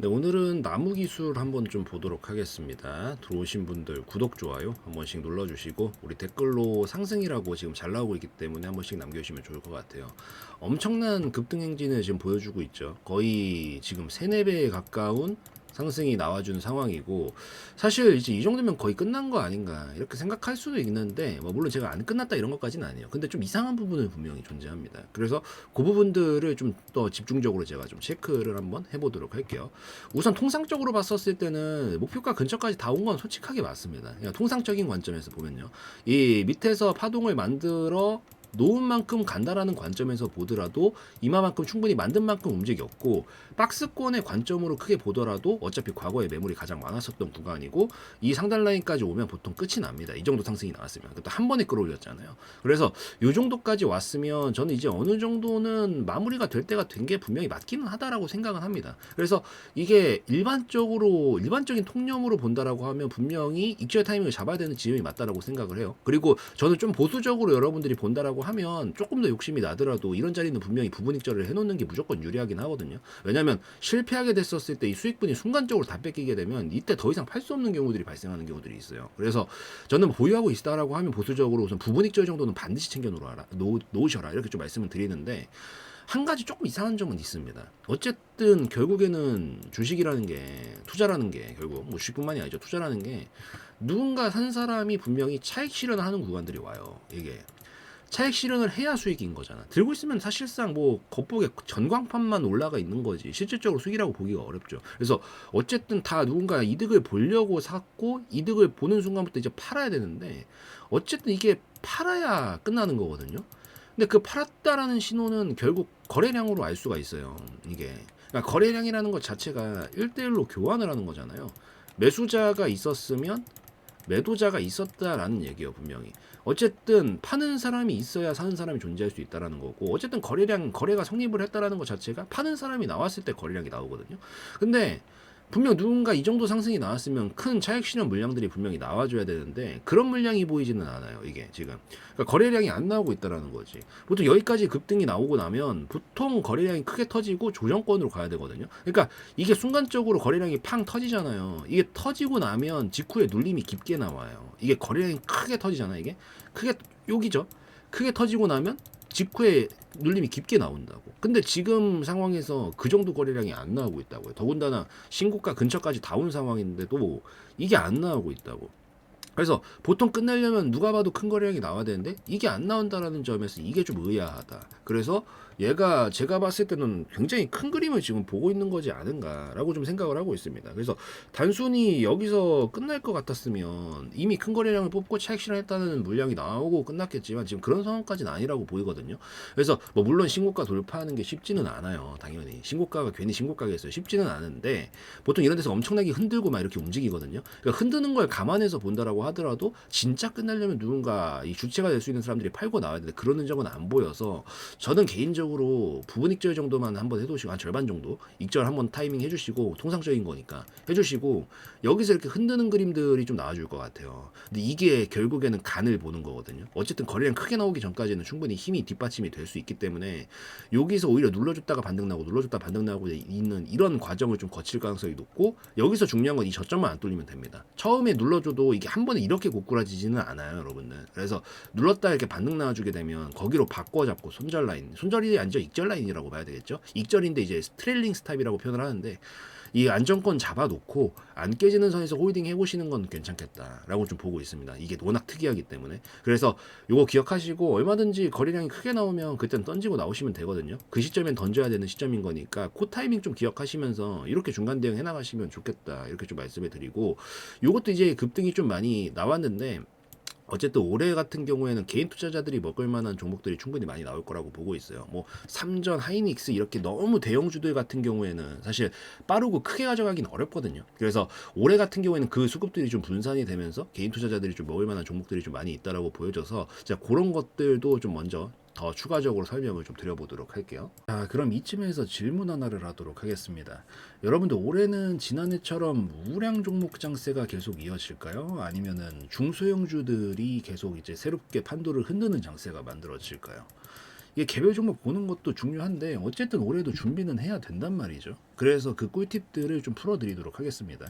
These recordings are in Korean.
네, 오늘은 나무 기술 한번 좀 보도록 하겠습니다. 들어오신 분들 구독, 좋아요 한 번씩 눌러주시고 우리 댓글로 상승이라고 지금 잘 나오고 있기 때문에 한 번씩 남겨주시면 좋을 것 같아요. 엄청난 급등 행진을 지금 보여주고 있죠. 거의 지금 3, 4배에 가까운 상승이 나와주는 상황이고, 사실 이제 이 정도면 거의 끝난 거 아닌가 이렇게 생각할 수도 있는데, 뭐 물론 제가 안 끝났다 이런 것까지는 아니에요. 근데 좀 이상한 부분은 분명히 존재합니다. 그래서 그 부분들을 좀 더 집중적으로 제가 좀 체크를 한번 해보도록 할게요. 우선 통상적으로 봤었을 때는 목표가 근처까지 다 온 건 솔직하게 맞습니다. 그냥 통상적인 관점에서 보면요, 이 밑에서 파동을 만들어 놓은 만큼 간다라는 관점에서 보더라도 이마만큼 충분히 만든 만큼 움직였고, 박스권의 관점으로 크게 보더라도 어차피 과거에 매물이 가장 많았었던 구간이고, 이 상단 라인까지 오면 보통 끝이 납니다. 이 정도 상승이 나왔으면. 그것도 한 번에 끌어올렸잖아요. 그래서 이 정도까지 왔으면 저는 이제 어느 정도는 마무리가 될 때가 된 게 분명히 맞기는 하다라고 생각은 합니다. 그래서 이게 일반적인 통념으로 본다라고 하면 분명히 익절 타이밍을 잡아야 되는 지점이 맞다라고 생각을 해요. 그리고 저는 좀 보수적으로 여러분들이 본다라고 하면 조금 더 욕심이 나더라도 이런 자리는 분명히 부분 익절을 해놓는 게 무조건 유리하긴 하거든요. 왜냐하면 실패하게 됐었을 때 이 수익분이 순간적으로 다 뺏기게 되면 이때 더 이상 팔 수 없는 경우들이 발생하는 경우들이 있어요. 그래서 저는 보유하고 있다라고 하면 보수적으로 우선 부분 익절 정도는 반드시 챙겨 놓으셔라 이렇게 좀 말씀을 드리는데, 한 가지 조금 이상한 점은 있습니다. 어쨌든 결국에는 주식이라는 게, 투자라는 게, 결국 뭐 주식뿐만이 아니죠. 투자라는 게 누군가 산 사람이 분명히 차익 실현을 하는 구간들이 와요. 이게 차익 실현을 해야 수익인 거잖아. 들고 있으면 사실상 뭐 겉보기에 전광판만 올라가 있는 거지 실질적으로 수익이라고 보기가 어렵죠. 그래서 어쨌든 다 누군가 이득을 보려고 샀고, 이득을 보는 순간부터 이제 팔아야 되는데, 어쨌든 이게 팔아야 끝나는 거거든요. 근데 그 팔았다라는 신호는 결국 거래량으로 알 수가 있어요. 이게 그러니까 거래량이라는 것 자체가 1대1로 교환을 하는 거잖아요. 매수자가 있었으면 매도자가 있었다라는 얘기예요, 분명히. 어쨌든 파는 사람이 있어야 사는 사람이 존재할 수 있다라는 거고, 어쨌든 거래가 성립을 했다라는 것 자체가 파는 사람이 나왔을 때 거래량이 나오거든요. 근데 분명 누군가 이 정도 상승이 나왔으면 큰 차익 실현 물량들이 분명히 나와줘야 되는데, 그런 물량이 보이지는 않아요, 이게 지금. 그러니까 거래량이 안 나오고 있다라는 거지. 보통 여기까지 급등이 나오고 나면 보통 거래량이 크게 터지고 조정권으로 가야 되거든요. 그러니까 이게 순간적으로 거래량이 팡 터지잖아요. 이게 터지고 나면 직후에 눌림이 깊게 나와요. 이게 거래량이 크게 터지잖아요. 이게 크게, 여기죠. 크게 터지고 나면 직후에 눌림이 깊게 나온다고. 근데 지금 상황에서 그 정도 거래량이 안 나오고 있다고요. 더군다나 신고가 근처까지 다 온 상황인데도 이게 안 나오고 있다고. 그래서 보통 끝내려면 누가 봐도 큰 거래량이 나와야 되는데 이게 안 나온다라는 점에서 이게 좀 의아하다. 그래서 얘가 제가 봤을 때는 굉장히 큰 그림을 지금 보고 있는 거지 않은가라고 좀 생각을 하고 있습니다. 그래서 단순히 여기서 끝날 것 같았으면 이미 큰 거래량을 뽑고 차익 실현했다는 물량이 나오고 끝났겠지만, 지금 그런 상황까지는 아니라고 보이거든요. 그래서 뭐 물론 신고가 돌파하는 게 쉽지는 않아요. 당연히 신고가가 괜히 신고가겠어요. 쉽지는 않은데 보통 이런 데서 엄청나게 흔들고 막 이렇게 움직이거든요. 그러니까 흔드는 걸 감안해서 본다라고 하더라도 진짜 끝내려면 누군가 이 주체가 될 수 있는 사람들이 팔고 나와야 되는데 그런 흔적은 안 보여서, 저는 개인적으로 부분 익절 정도만 한번 해두시고, 한 절반 정도 익절 한번 타이밍 해주시고, 통상적인 거니까 해주시고, 여기서 이렇게 흔드는 그림들이 좀 나와줄 것 같아요. 근데 이게 결국에는 간을 보는 거거든요. 어쨌든 거래량 크게 나오기 전까지는 충분히 힘이 뒷받침이 될 수 있기 때문에 여기서 오히려 눌러줬다가 반등 나고 눌러줬다 반등 나고 있는 이런 과정을 좀 거칠 가능성이 높고, 여기서 중요한 건 이 저점만 안 뚫리면 됩니다. 처음에 눌러줘도 이게 한 번에 이렇게 고꾸라지지는 않아요, 여러분들. 그래서 눌렀다 이렇게 반등 나와주게 되면 거기로 바꿔 잡고 손절 라인, 손절이 아니죠, 익절 라인이라고 봐야 되겠죠. 익절인데 이제 트레일링 스탑이라고 표현을 하는데, 이 안정권 잡아놓고 안 깨지는 선에서 홀딩 해보시는 건 괜찮겠다라고 좀 보고 있습니다. 이게 워낙 특이하기 때문에. 그래서 요거 기억하시고, 얼마든지 거래량이 크게 나오면 그때는 던지고 나오시면 되거든요. 그 시점엔 던져야 되는 시점인 거니까 그 타이밍 좀 기억하시면서 이렇게 중간 대응 해나가시면 좋겠다, 이렇게 좀 말씀을 드리고, 요것도 이제 급등이 좀 많이 나왔는데, 어쨌든 올해 같은 경우에는 개인 투자자들이 먹을 만한 종목들이 충분히 많이 나올 거라고 보고 있어요. 뭐 삼전, 하이닉스 이렇게 너무 대형주들 같은 경우에는 사실 빠르고 크게 가져가긴 어렵거든요. 그래서 올해 같은 경우에는 그 수급들이 좀 분산이 되면서 개인 투자자들이 좀 먹을 만한 종목들이 좀 많이 있다라고 보여져서, 자, 그런 것들도 좀 먼저 더 추가적으로 설명을 좀 드려보도록 할게요. 자, 그럼 이쯤에서 질문 하나를 하도록 하겠습니다. 여러분들 올해는 지난해처럼 우량 종목 장세가 계속 이어질까요? 아니면은 중소형주들이 계속 이제 새롭게 판도를 흔드는 장세가 만들어질까요? 이게 개별 종목 보는 것도 중요한데 어쨌든 올해도 준비는 해야 된단 말이죠. 그래서 그 꿀팁들을 좀 풀어드리도록 하겠습니다.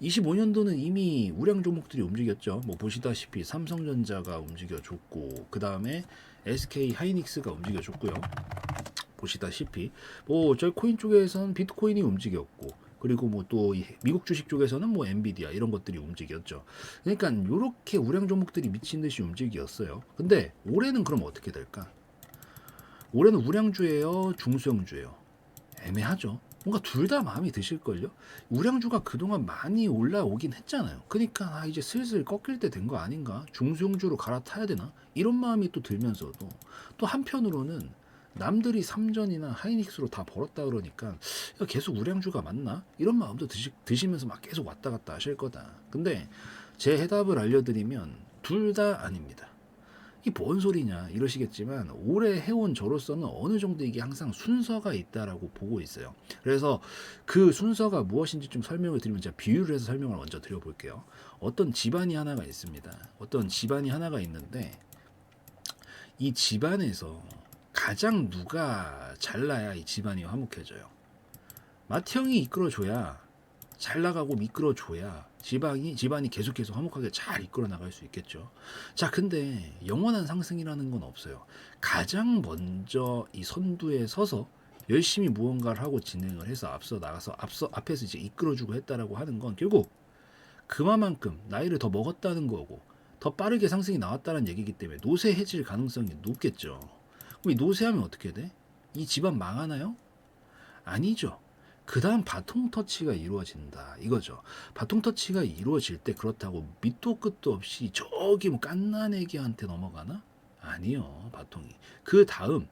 25년도는 이미 우량 종목들이 움직였죠. 뭐 보시다시피 삼성전자가 움직여줬고 그 다음에 SK 하이닉스가 움직여줬고요. 보시다시피 뭐 저희 코인 쪽에서는 비트코인이 움직였고 그리고 뭐 또 미국 주식 쪽에서는 뭐 엔비디아 이런 것들이 움직였죠. 그러니까 이렇게 우량 종목들이 미친 듯이 움직였어요. 근데 올해는 그럼 어떻게 될까? 올해는 우량주예요, 중소형주예요. 애매하죠. 뭔가 둘 다 마음이 드실걸요? 우량주가 그동안 많이 올라오긴 했잖아요. 그러니까 이제 슬슬 꺾일 때 된 거 아닌가? 중소형주로 갈아타야 되나? 이런 마음이 또 들면서도 또 한편으로는 남들이 삼전이나 하이닉스로 다 벌었다 그러니까 계속 우량주가 맞나? 이런 마음도 드시면서 막 계속 왔다 갔다 하실 거다. 근데 제 해답을 알려드리면 둘 다 아닙니다. 이 뭔 소리냐 이러시겠지만 오래 해온 저로서는 어느 정도 이게 항상 순서가 있다라고 보고 있어요. 그래서 그 순서가 무엇인지 좀 설명을 드리면 제가 비유를 해서 설명을 먼저 드려볼게요. 어떤 집안이 하나가 있습니다. 어떤 집안이 하나가 있는데 이 집안에서 가장 누가 잘나야 이 집안이 화목해져요. 맏형이 이끌어줘야 잘 나가고 미끌어줘야 집안이 계속해서 화목하게 잘 이끌어 나갈 수 있겠죠. 자, 근데 영원한 상승이라는 건 없어요. 가장 먼저 이 선두에 서서 열심히 무언가를 하고 진행을 해서 앞서 나가서 앞에서 이제 이끌어주고 했다라고 하는 건 결국 그만큼 나이를 더 먹었다는 거고 더 빠르게 상승이 나왔다는 얘기이기 때문에 노쇠해질 가능성이 높겠죠. 그럼 이 노쇠하면 어떻게 돼? 이 집안 망하나요? 아니죠. 그 다음 바통 터치가 이루어진다 이거죠. 바통 터치가 이루어질 때 그렇다고 밑도 끝도 없이 저기 뭐 깐난애기한테 넘어가나? 아니요. 바통이 그 다음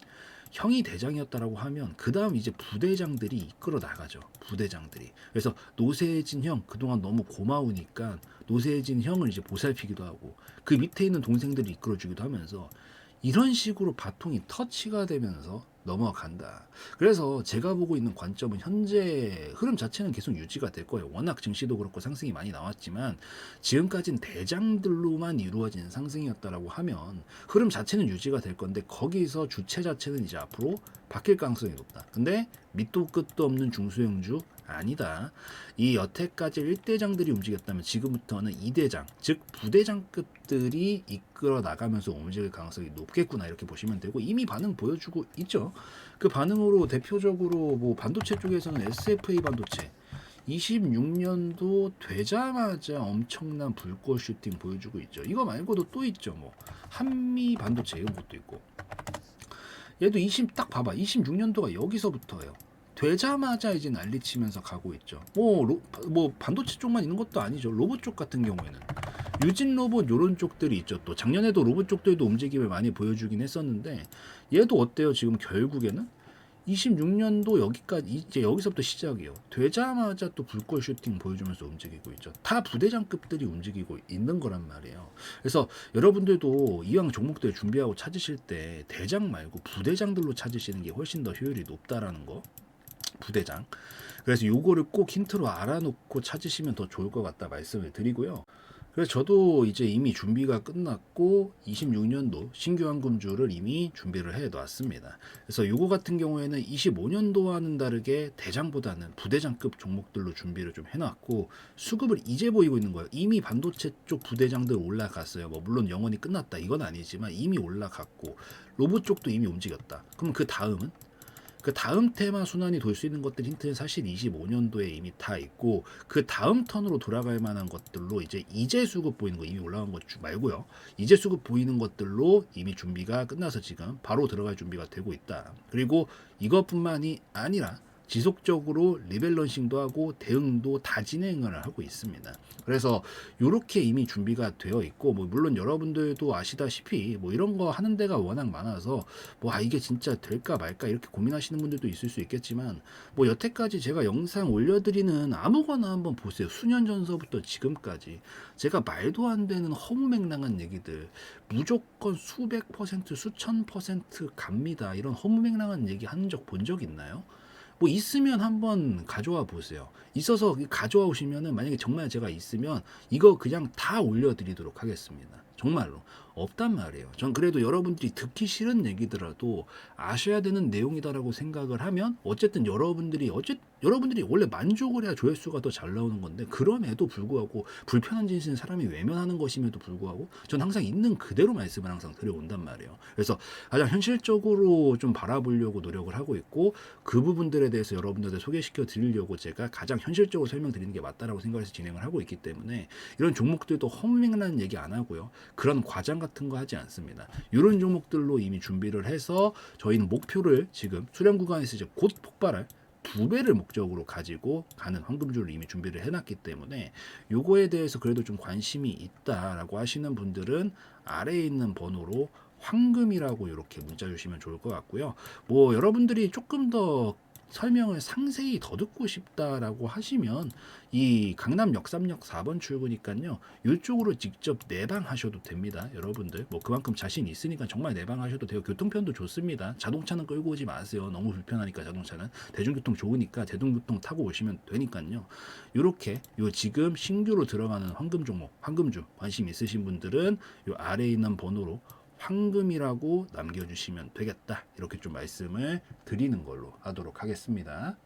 형이 대장이었다라고 하면 그 다음 이제 부대장들이 이끌어 나가죠. 부대장들이. 그래서 노세진 형 그동안 너무 고마우니까 노세진 형을 이제 보살피기도 하고 그 밑에 있는 동생들이 이끌어주기도 하면서 이런 식으로 바통이 터치가 되면서 넘어간다. 그래서 제가 보고 있는 관점은 현재 흐름 자체는 계속 유지가 될 거예요. 워낙 증시도 그렇고 상승이 많이 나왔지만 지금까지는 대장들로만 이루어진 상승이었다라고 하면 흐름 자체는 유지가 될 건데 거기서 주체 자체는 이제 앞으로 바뀔 가능성이 높다. 근데 밑도 끝도 없는 중소형주 아니다. 이 여태까지 1대장들이 움직였다면 지금부터는 2대장, 즉 부대장급들이 이끌어 나가면서 움직일 가능성이 높겠구나 이렇게 보시면 되고 이미 반응 보여주고 있죠. 그 반응으로 대표적으로 뭐 반도체 쪽에서는 SFA 반도체 26년도 되자마자 엄청난 불꽃 슈팅 보여주고 있죠. 이거 말고도 또 있죠. 뭐 한미 반도체 이런 것도 있고 얘도 딱 봐봐. 26년도가 여기서부터예요. 되자마자 이제 난리치면서 가고 있죠. 뭐 반도체 쪽만 있는 것도 아니죠. 로봇 쪽 같은 경우에는 유진 로봇 요런 쪽들이 있죠. 또 작년에도 로봇 쪽들도 움직임을 많이 보여주긴 했었는데 얘도 어때요? 지금 결국에는 26년도 여기까지 이제 여기서부터 시작이에요. 되자마자 또 불꽃 슈팅 보여주면서 움직이고 있죠. 다 부대장급들이 움직이고 있는 거란 말이에요. 그래서 여러분들도 이왕 종목들 준비하고 찾으실 때 대장 말고 부대장들로 찾으시는 게 훨씬 더 효율이 높다라는 거. 부대장. 그래서 요거를 꼭 힌트로 알아놓고 찾으시면 더 좋을 것 같다 말씀을 드리고요. 그래서 저도 이제 이미 준비가 끝났고 26년도 신규 황금주를 이미 준비를 해 놨습니다. 그래서 요거 같은 경우에는 25년도와는 다르게 대장보다는 부대장급 종목들로 준비를 좀 해놨고 수급을 이제 보이고 있는 거예요. 이미 반도체 쪽 부대장들 올라갔어요. 뭐 물론 영원히 끝났다 이건 아니지만 이미 올라갔고 로봇 쪽도 이미 움직였다. 그럼 그 다음은? 그 다음 테마 순환이 돌 수 있는 것들 힌트는 사실 25년도에 이미 다 있고 그 다음 턴으로 돌아갈 만한 것들로 이제 수급 보이는 거 이미 올라간 것 말고요. 이제 수급 보이는 것들로 이미 준비가 끝나서 지금 바로 들어갈 준비가 되고 있다. 그리고 이것뿐만이 아니라 지속적으로 리밸런싱도 하고 대응도 다 진행을 하고 있습니다. 그래서 이렇게 이미 준비가 되어 있고 뭐 물론 여러분들도 아시다시피 뭐 이런 거 하는 데가 워낙 많아서 뭐 이게 진짜 될까 말까 이렇게 고민하시는 분들도 있을 수 있겠지만 뭐 여태까지 제가 영상 올려드리는 아무거나 한번 보세요. 수년 전서부터 지금까지 제가 말도 안 되는 허무맹랑한 얘기들 무조건 수백 퍼센트 수천 퍼센트 갑니다. 이런 허무맹랑한 얘기 한 적 본 적 있나요? 뭐 있으면 한번 가져와 보세요. 있어서 가져와 오시면은 만약에 정말 제가 있으면 이거 그냥 다 올려드리도록 하겠습니다. 정말로 없단 말이에요. 전 그래도 여러분들이 듣기 싫은 얘기더라도 아셔야 되는 내용이다라고 생각을 하면 어쨌든 여러분들이 원래 만족을 해야 조회수가 더 잘 나오는 건데 그럼에도 불구하고 불편한 짓은 사람이 외면하는 것임에도 불구하고 전 항상 있는 그대로 말씀을 항상 드려온단 말이에요. 그래서 가장 현실적으로 좀 바라보려고 노력을 하고 있고 그 부분들에 대해서 여러분들한테 소개시켜 드리려고 제가 가장 현실적으로 설명드리는 게 맞다라고 생각해서 진행을 하고 있기 때문에 이런 종목들도 허밍이라는 얘기 안 하고요. 그런 과장 같은 거 하지 않습니다. 이런 종목들로 이미 준비를 해서 저희는 목표를 지금 수렴 구간에서 이제 곧 폭발할 2배를 목적으로 가지고 가는 황금줄을 이미 준비를 해놨기 때문에 요거에 대해서 그래도 좀 관심이 있다라고 하시는 분들은 아래에 있는 번호로 황금이라고 이렇게 문자 주시면 좋을 것 같고요. 뭐 여러분들이 조금 더 설명을 상세히 더 듣고 싶다라고 하시면 이 강남 역삼역 4번 출구니까요. 이쪽으로 직접 내방하셔도 됩니다. 여러분들 뭐 그만큼 자신 있으니까 정말 내방하셔도 돼요. 교통편도 좋습니다. 자동차는 끌고 오지 마세요. 너무 불편하니까 자동차는. 대중교통 좋으니까 대중교통 타고 오시면 되니까요. 이렇게 요 지금 신규로 들어가는 황금 종목, 황금주 관심 있으신 분들은 요 아래에 있는 번호로 황금이라고 남겨주시면 되겠다. 이렇게 좀 말씀을 드리는 걸로 하도록 하겠습니다.